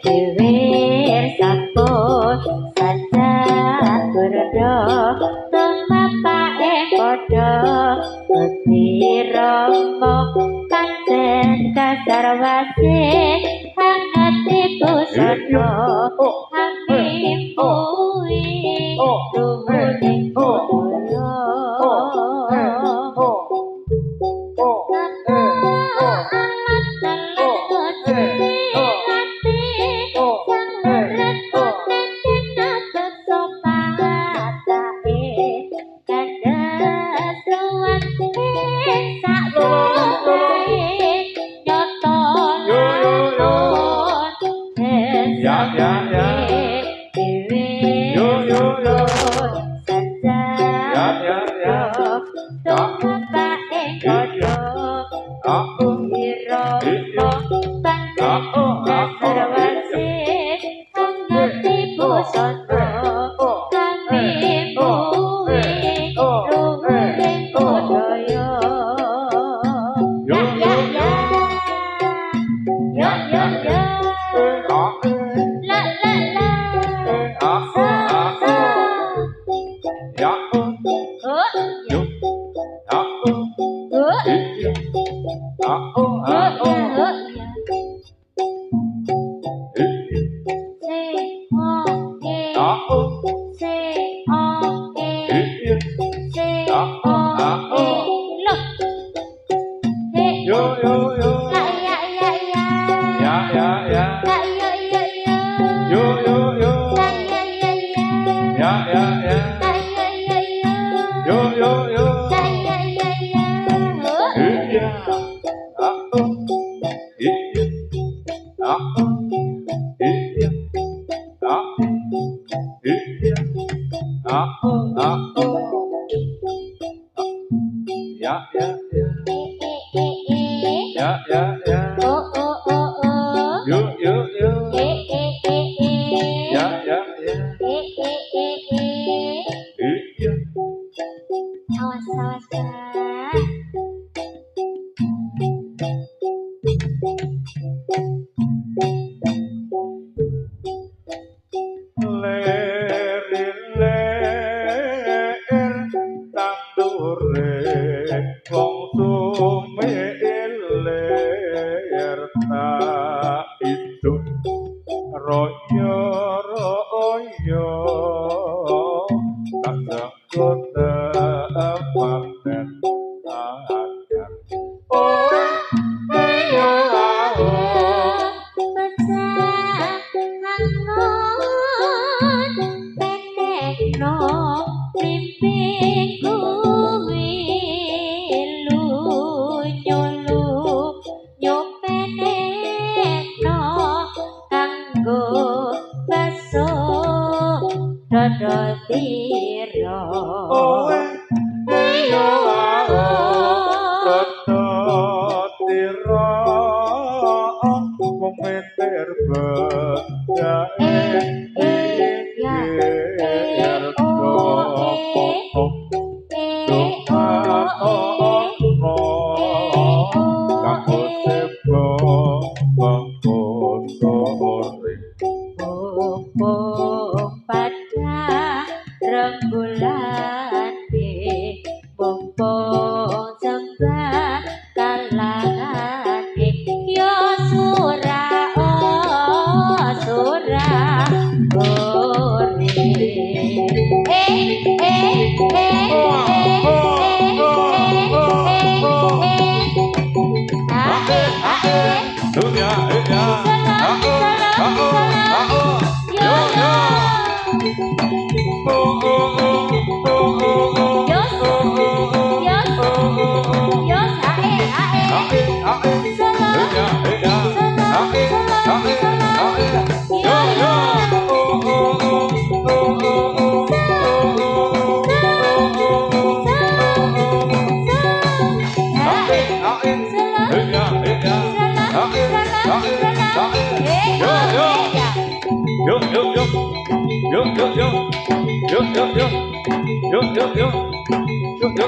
Diwir sampun saja berdo tumapake padha Gusti Rama kanjen kasarwase hangati busana hamim kuwi ruhune kula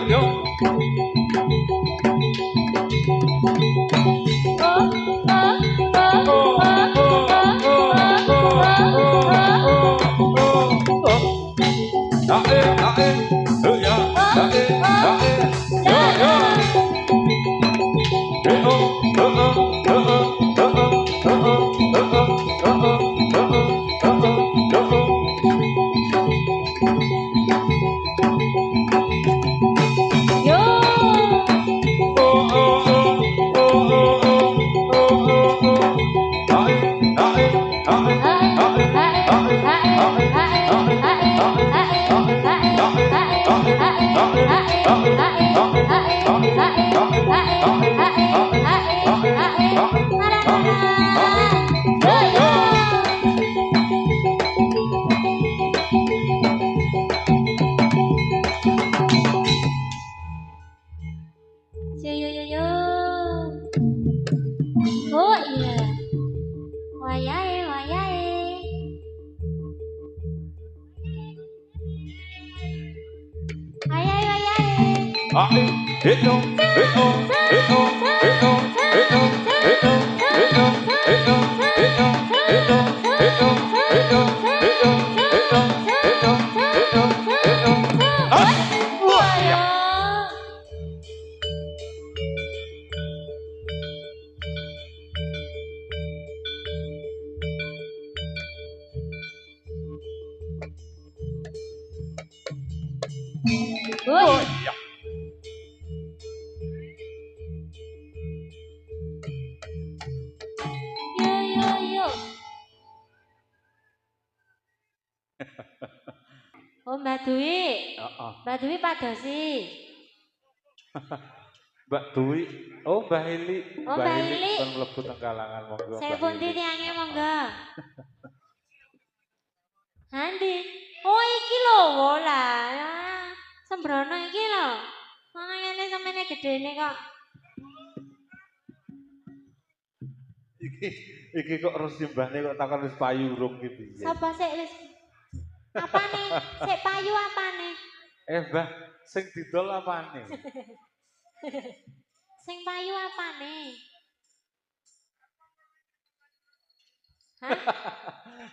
Yo Yo yo yo yo. Oh iya. Wayahe wayahe. Wayahe wayahe. Oh iya. Yo yo yo. Oh Mbak Dwi. Mbak Dwi padosi. Mbak Dwi. Oh Mbak Hili. Oh Mbak Hili. Kan mlebu teng kalangan monggo. Saya pundi tiange monggo. Handi. Oh iki lho lah. Sembrono iki lho. Ana ngene semene gedene kok. Iki kok terus simbahne kok takon wis payu urung ki piye. Sapa sik wis apane? Sik payu apane? Mbah, sing didol apane? Sing payu apane? Hah?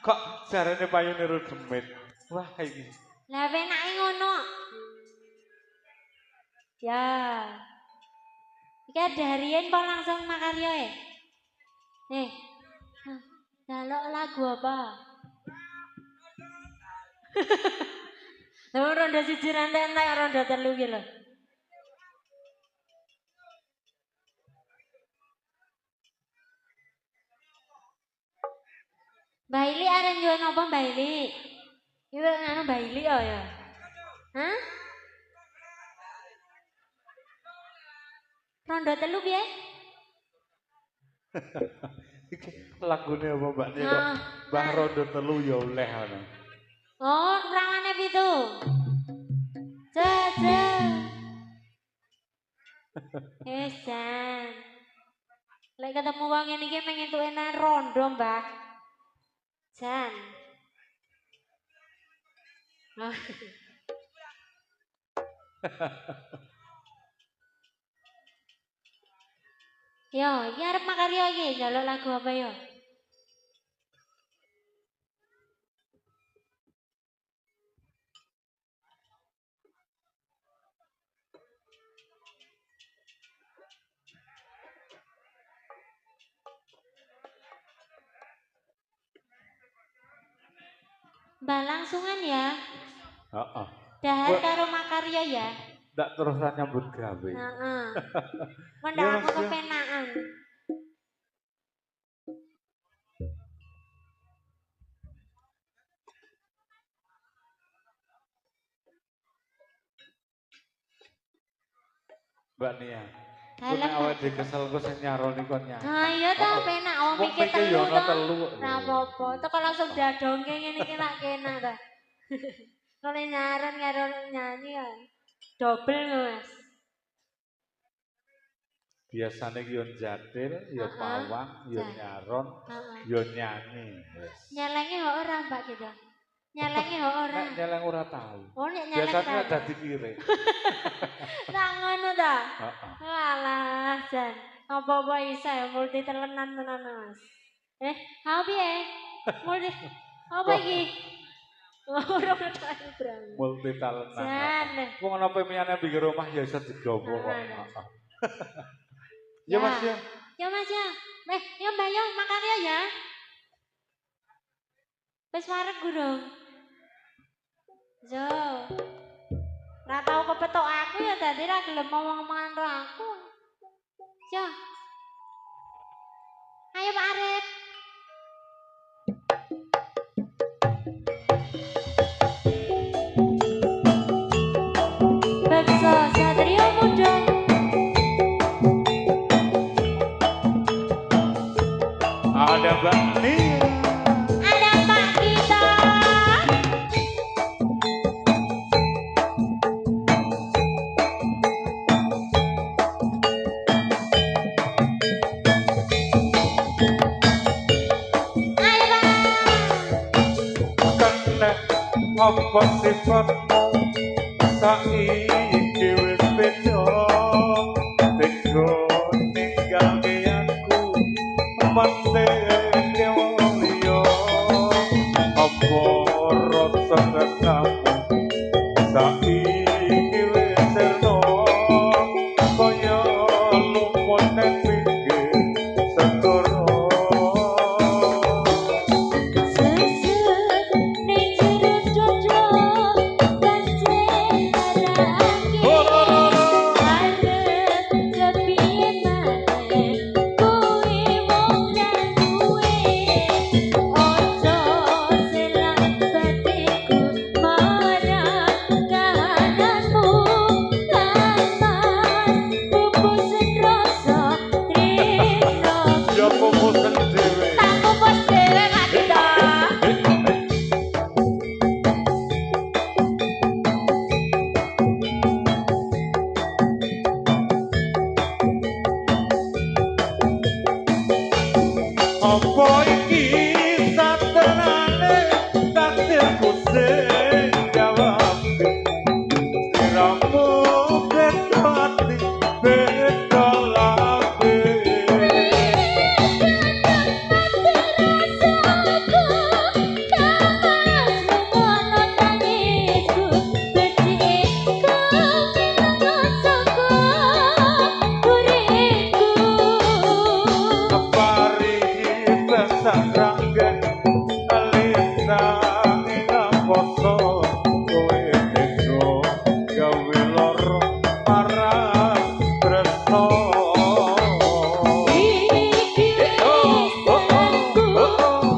Kok jarane payune ro demit. Wah iki. Lah penake ngono. Ya. Iki darian kok langsung makarya e. Dalok lagu apa? Lha ronda siji entek ronda telu ki lho. Mbak Ili arep njual napa Mbak Ili? Iku ngono Mbak Ili ya. Hah? Ronda telu piye? Iki lagune apa Mbak Nek kok Mbah Rondo telu ya oleh ana. Oh, kurangane pitu. Jaja. Jan. Lek ketemu wong ngene iki pengen tukenan rondo, Mbah. Jan. Oh. Yo, iki arep makarya iki, njaluk lagu apa yo? Mbak langsungan ya. Heeh. Dahar karo makarya ya. Ndak terusan nyambut gawe. Heeh. Mendak aku kepenakan. Mbak Nia. Nek awake dhewe kesel kok sing nyaroni kon nyar. Ha iya ta penak wong mikir telu. Ora apa-apa. Teko langsung dadongke ngene iki lak kenak ta. Kone nyaron karo nyanyi ya. Dobel Mas. Biasane ki yo jatil, yo pawang, yo nyaron, yo nyanyi. Nyelenge kok ora Mbak gitu. Nyelenge kok ora. Nek nyeleng ora tau. Oh nek nyeleng. Biasane dadi kire. Lah ngono ta? Walah, Jan. Apa-apa iso ya multi telenan tenan Mas. Ha piye? Multi apa iki? Ora tahu Bram. Multi telenan. Jan. Wong ana pemiyane pinggir omah ya iso digowo kok. Ya Mas ya. Ya Mas ya. Ya Mbak yo makarya ya. Wis wareg gurung. Yo. Ora tau kepetok aku ya dadi ra gelem ngomong-ngomongan karo aku. Yo. Ayo Pak Arif. Beksa Satrio Muda. Ada Mbak Nia. Ada Mbak Gita. Apa sifatmu saiki wis beda tega ninggalke aku panteke wong liya apa rasa kamu saiki wis serno kaya lumut nang pinggir segara apa iki satenane takdirku sing jawab siramu beda ati beda labe Sakrangga alisa ina poso kowe ego gawe loro marang tresno iki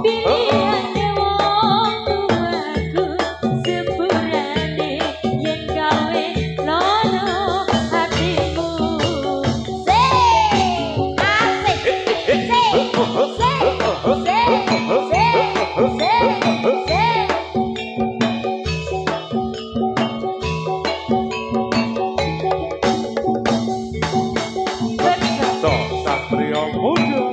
pilihane wong tuaku sepurane yen gawe loro hatimu Satrio muda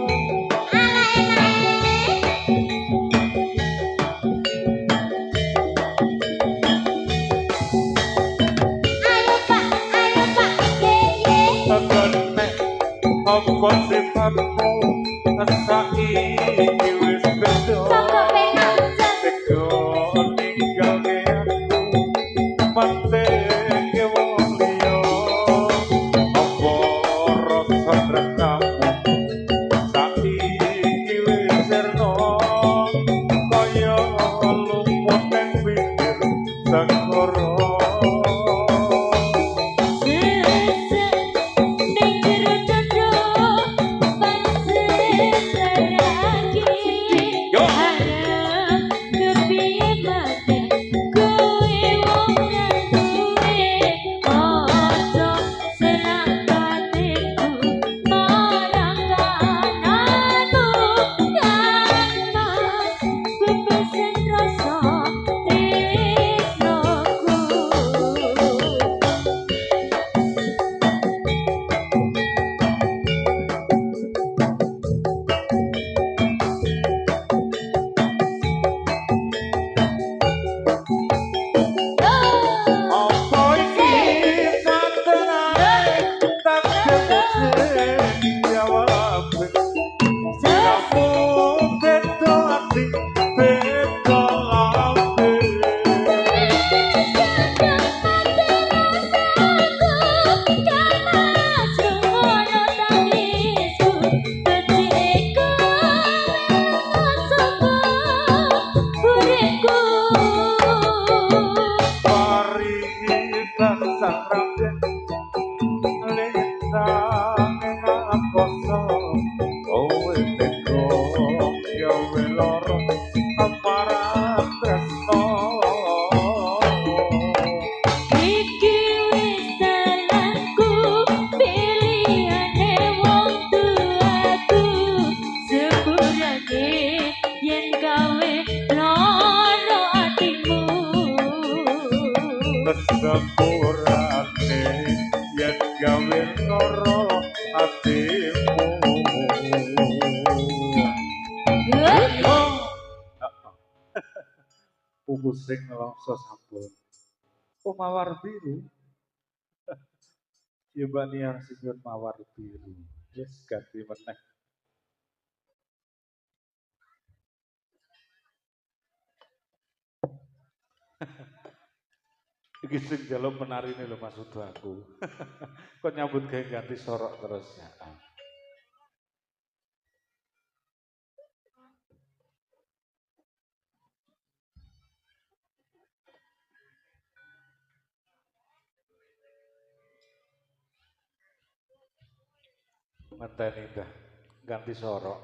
ayo Pak ye tegenek apa sifatmu saiki wis beda Sokok pengen tega ninggalke aku panteke wong liya apa rasa tresnamu saiki wis serno kaya lumut nang pinggir segara pusing nelongso sampun. Oh mawar biru. Ya Mbak Niang sing mawar biru. Wis ganti meneh. Iki sing njaluk penarine lho maksud aku. Kok nyambut gawe ganti sorok terus ya. Ngenteni dah ganti sorok.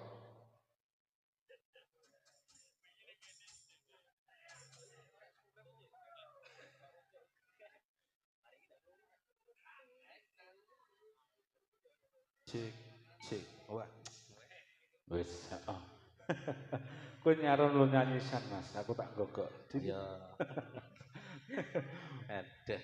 Cik, cik, wah. Wis, heeh. Kowe nyaron lo nyanyisan Mas, aku tak gogok. Ya. Ada.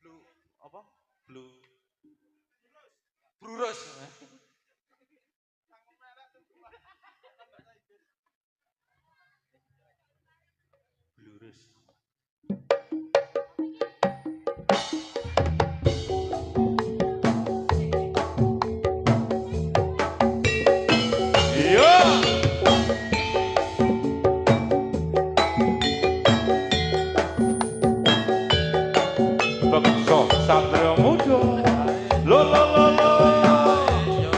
Blue apa? Blue. Brurus. Blurus. Satria Muda, lo lo lo lo.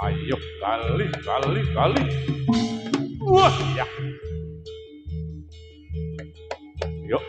Ayo kali. Wah, ya. Yuk.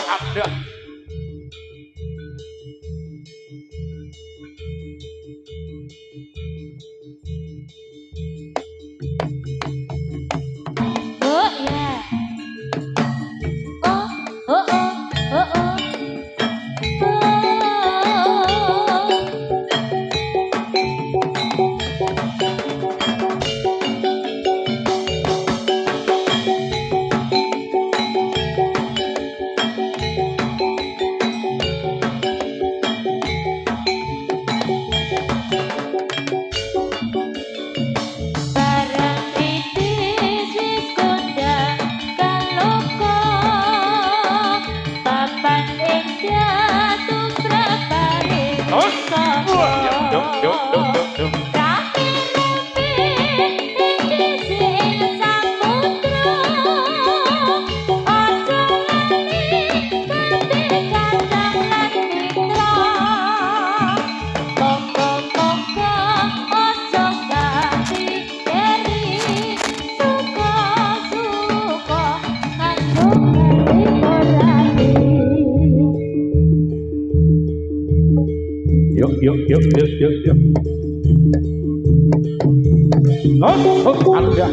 Ada. Yuk. Ada.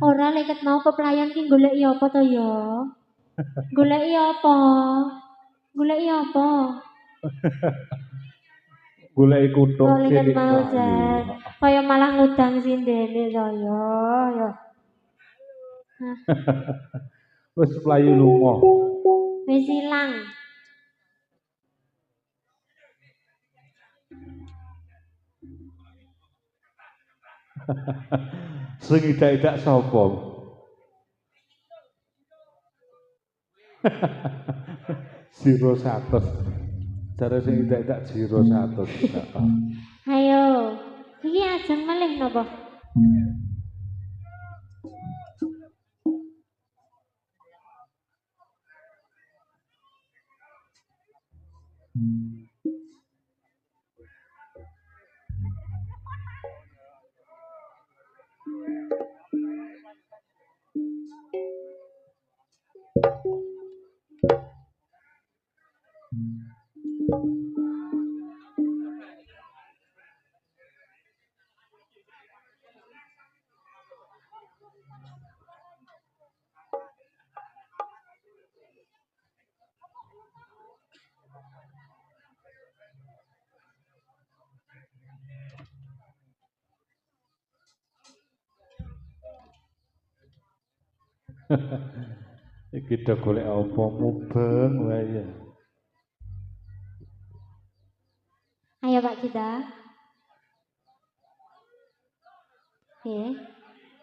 Ora leket mau peplayan ki goleki apa to ya? Goleki apa? Goleki apa? Goleki kutuk Kok leket cilik mau mlayu. jan. Kaya malah ngudang sindene to ya. Wis mlayu lunga. Wis ilang. Sing idak-idak sapa? Zero 100. Cara sing idak-idak zero 100. Ayo, iki ajeng malih napa? Iki do golek apa mubeng wae ya. Ayo Pak Cita.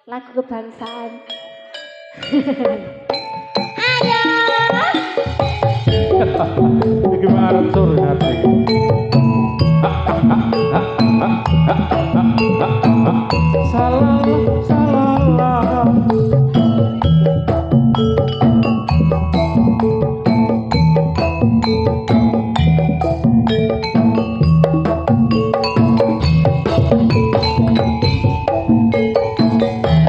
Lagu kebangsaan. Ayo. Iki arep curhat iki. Salah, salah.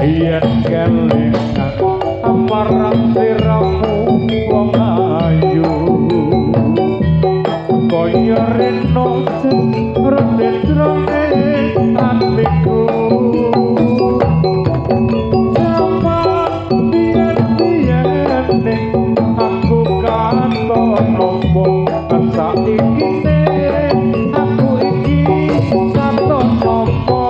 Yen kelingan amarang siramu wong ayu kaya reno redrone atiku sama biyen-biyen aku katon nopo saiki aku iki katon nopo.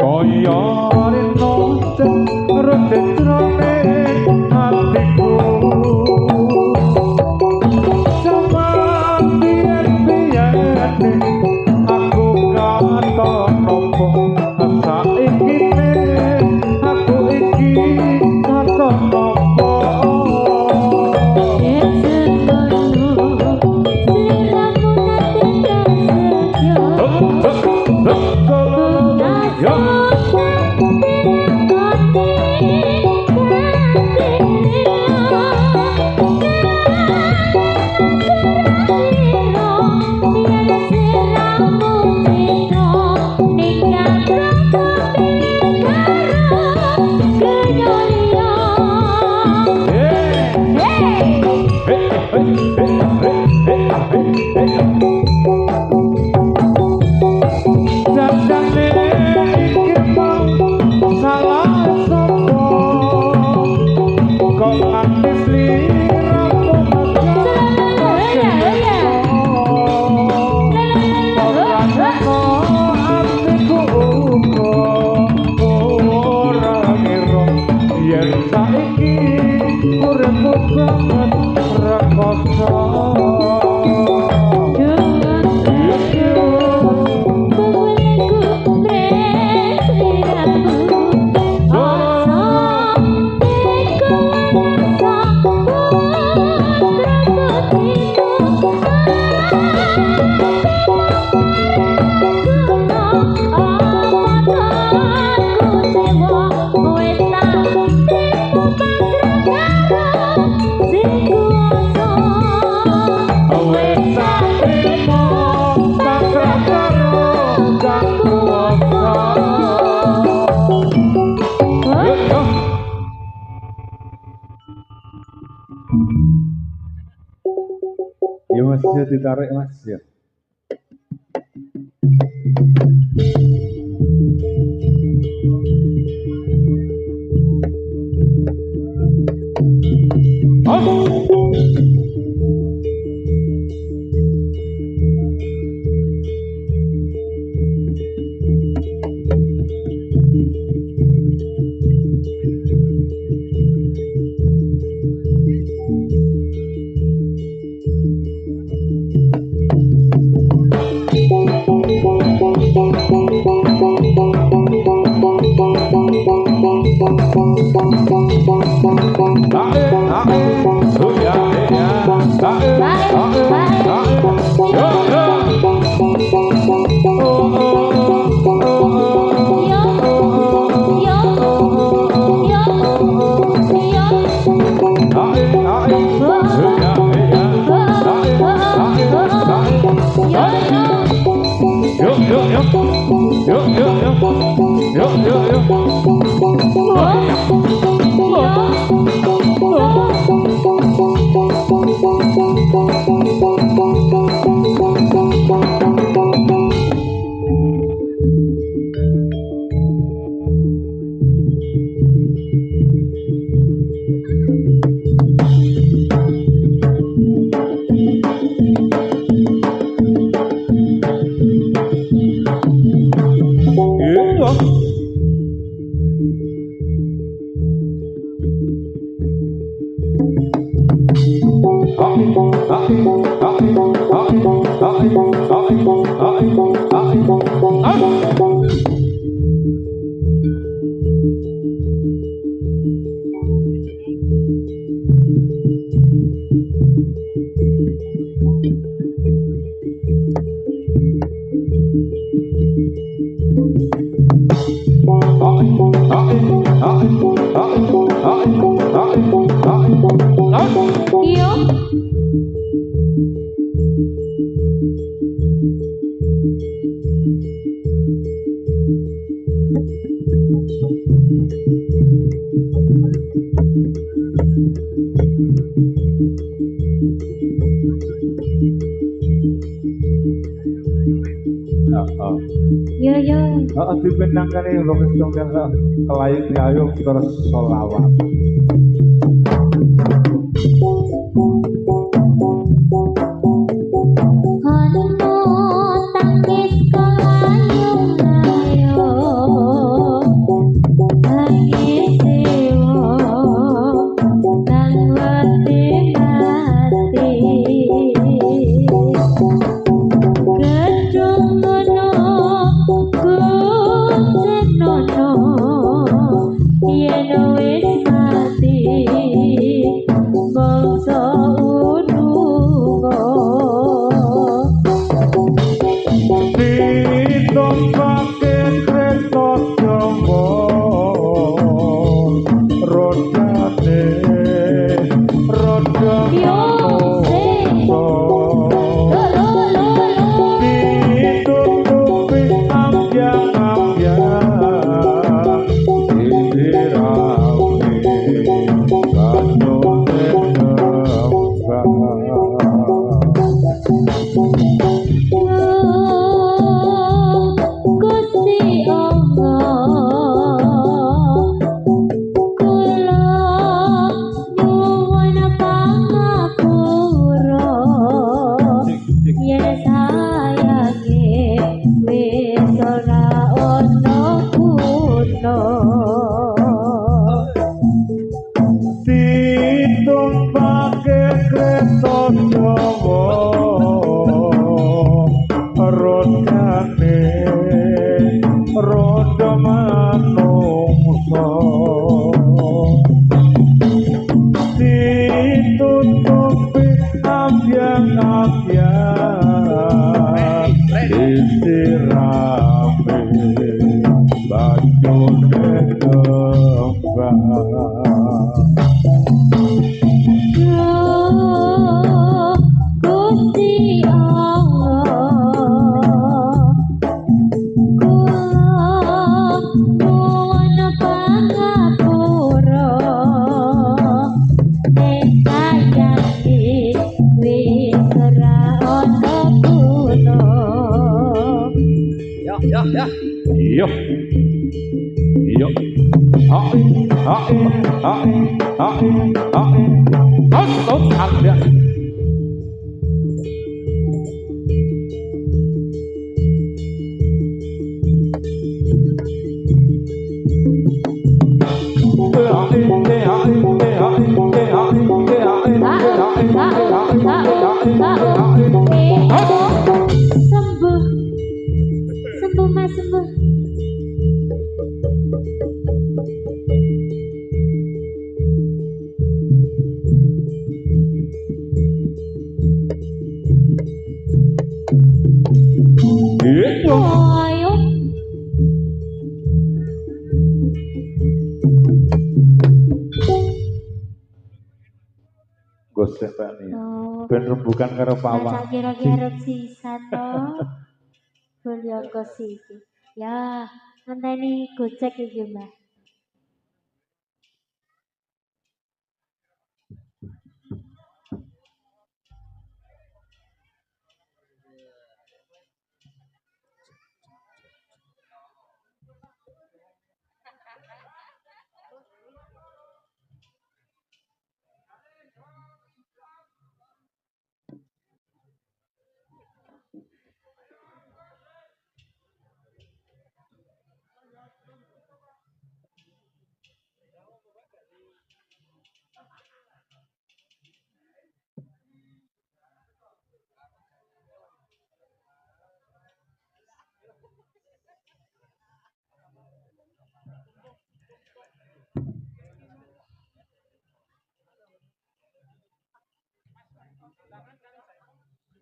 Kaya rino rene hatiku Mas ya ditarik Mas ya. Dibenangkan yang rokas tunggal kelayu diayung terus solawat. Sayang wis ora Sembuh mas sembuh. Ayo. Gosek Pak nih. Ben rembukan karo pawang. Masa kira-kira sisan to. Boleh sih. Ya, ngenteni gocek iki, Mbak.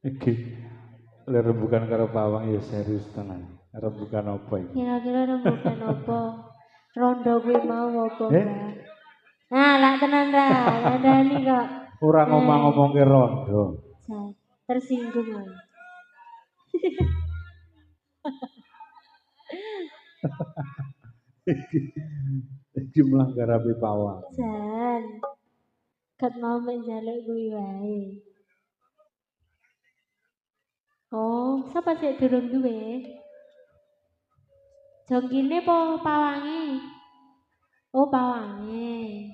Iki rembukan karo pawang ya serius tenan. Rembukan apa iki? Kira-kira rembukan apa? Rondo kuwi mau apa, Mbak? Nah, lak tenan ra, ngandani kok. Ora ngomong-ngomongke rondo. Tersinggung aku. Iki melanggar api pawang. Jan. Kat mau menjaluk kuwi wae. Oh, sapa sih durung duwe? Jonggine po pawange? Oh, pawange.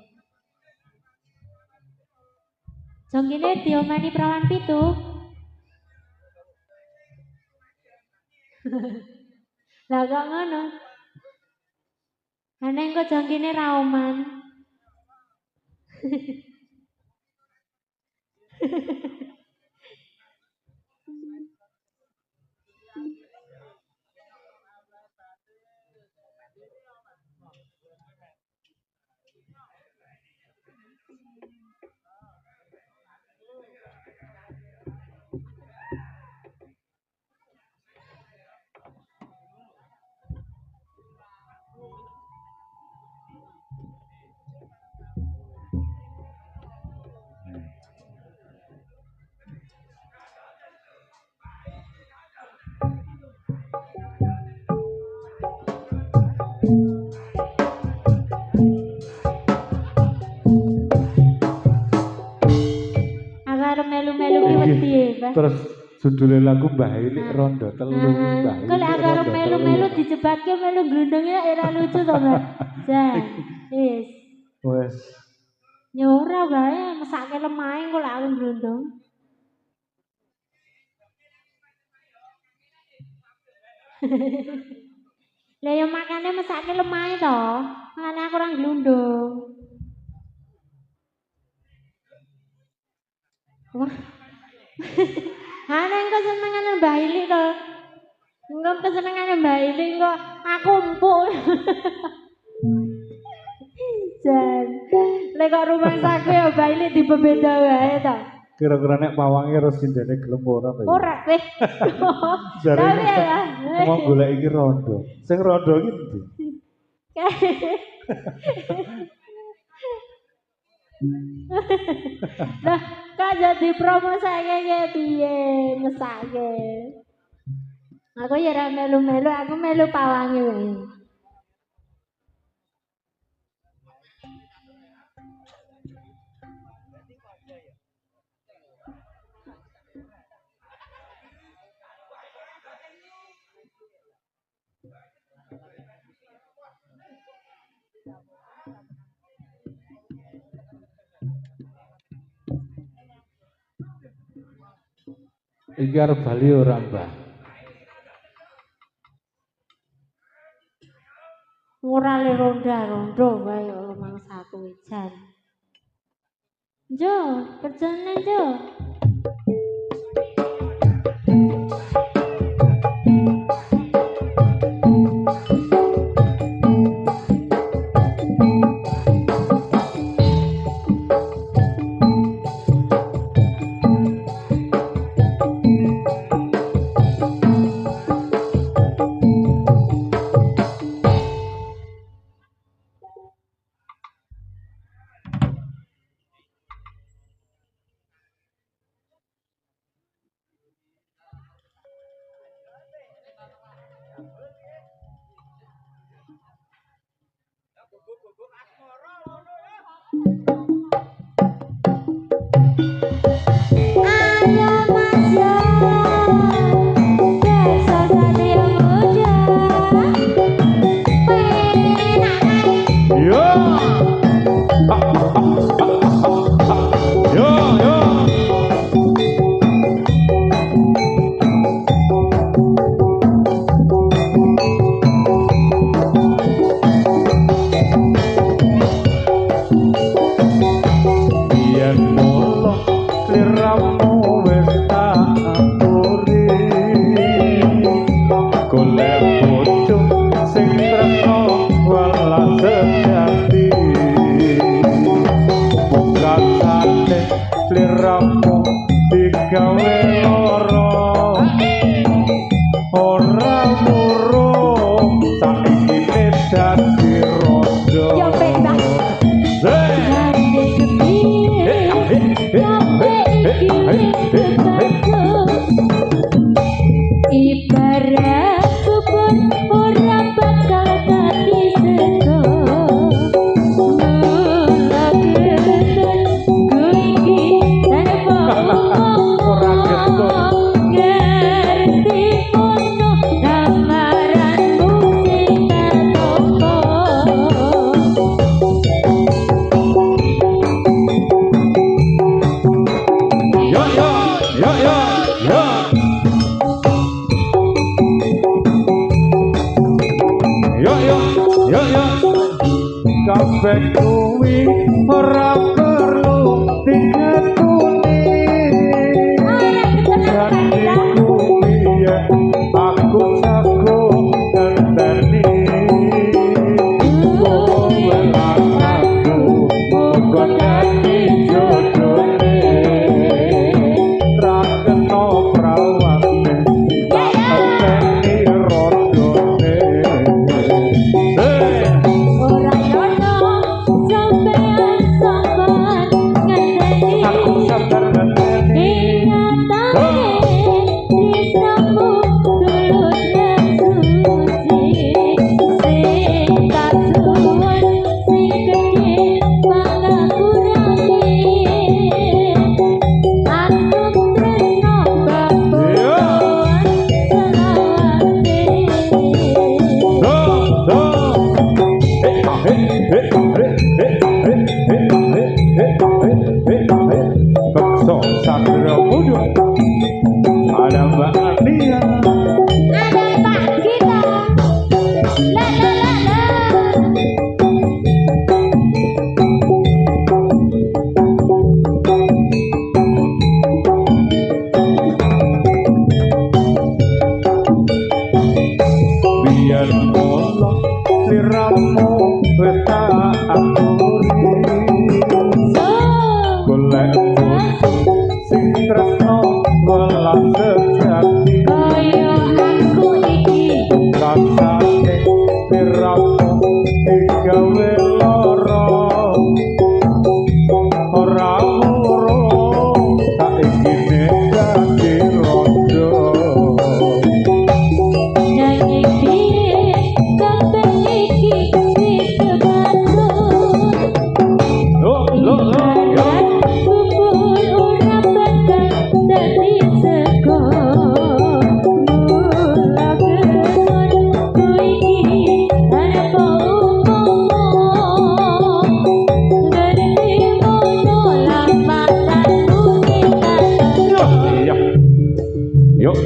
Jonggine diomani prawan pitu. Lah kok ngono? Aneh kok jonggine ra oman. Agar melu-melu ki wedi, Mbah. Terus judulnya lagu Mbah Ilik Rondo Telu Mbah Ilik Kalau agar Rondo melu-melu dijebatke melu glundungnya era lucu to, Mbak. Jan. Wis. Wes. Nyora bae mesake lemahe kok lak aku glundung. Lah ya makane mesake lemahe to. Makane aku ora glundung. Wah. Ana engko senengane Mbak Ilik to. Engko kesenengane Mbak Ilik kok aku empuk. Jan. Lek kok rumangsaku ya Mbak Ilik dibeda wae to. Kira-kira nek pawange terus sindene gelem ora to? Ora weh. Tapi ya. Mau golek iki rondo. Sing rondo iki ndi? Lah, kok jadi promosake kayak piye mesake. Aku ya ora melu-melu, aku melu pawange wae. Iki arep bali ora, Mbah? Murale ronda-rondo wae ora mangsaku jan. Jo, kerjane Jo. Ora yono sampean sama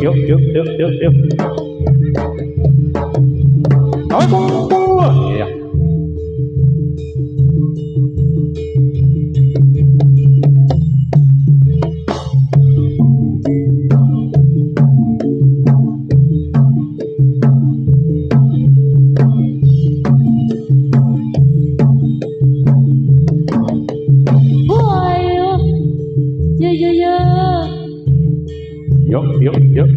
yuk. Iya. Ayo, yo. Yuk.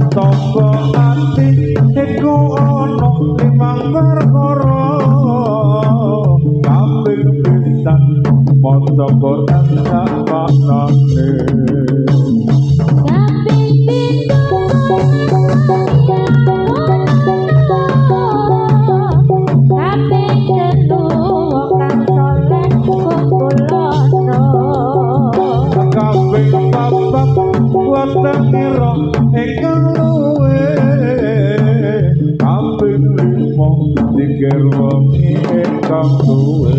Toko ati iku ono limang perkara kaping pisan maca Quran sak maknane kaping papat wonten kira ingkang luwe kaping lima dikir wengi ingkang luwe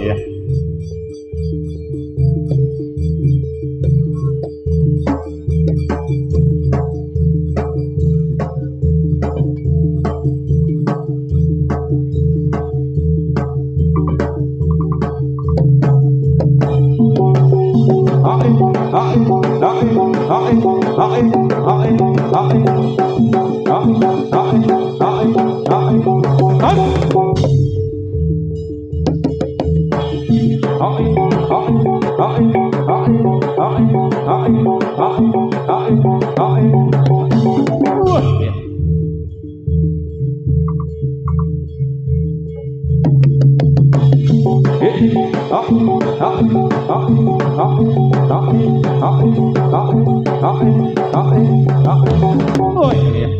iya. Oh iya.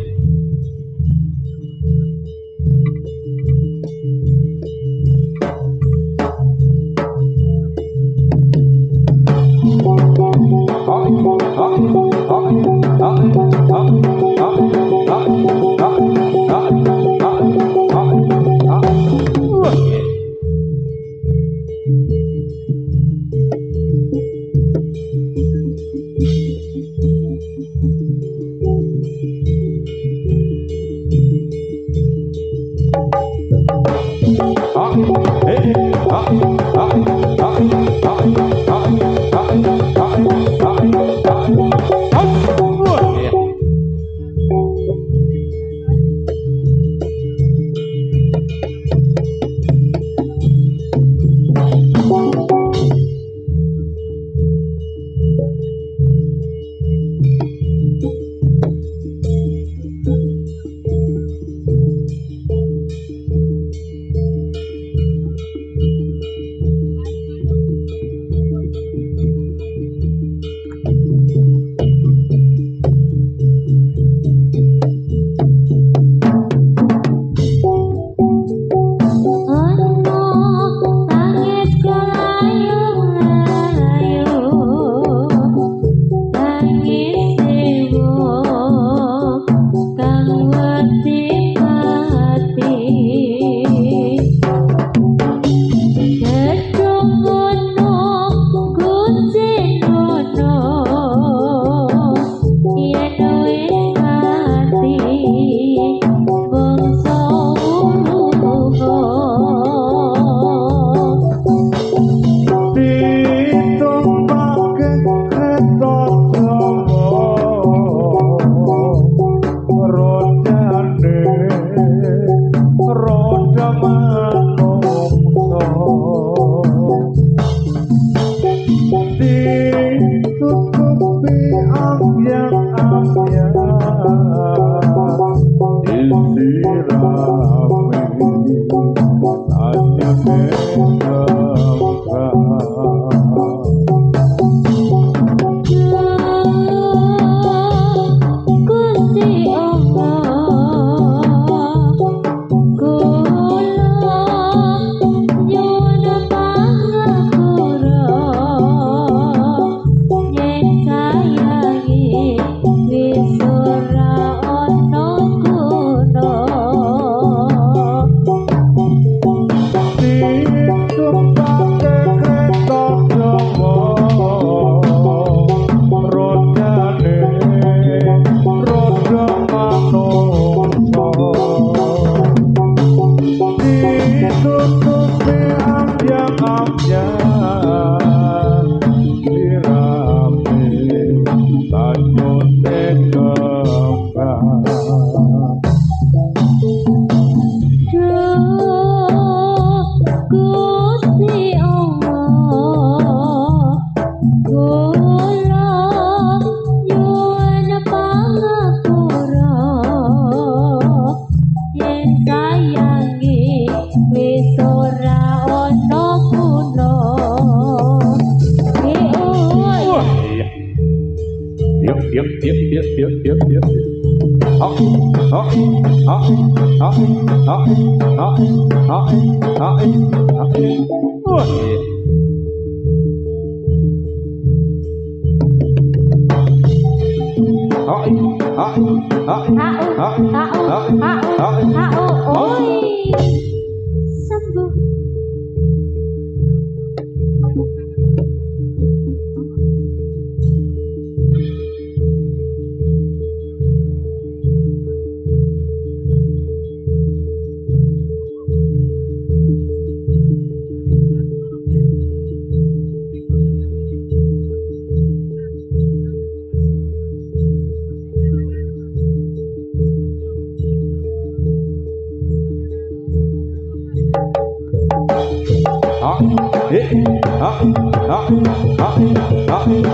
Sembuh.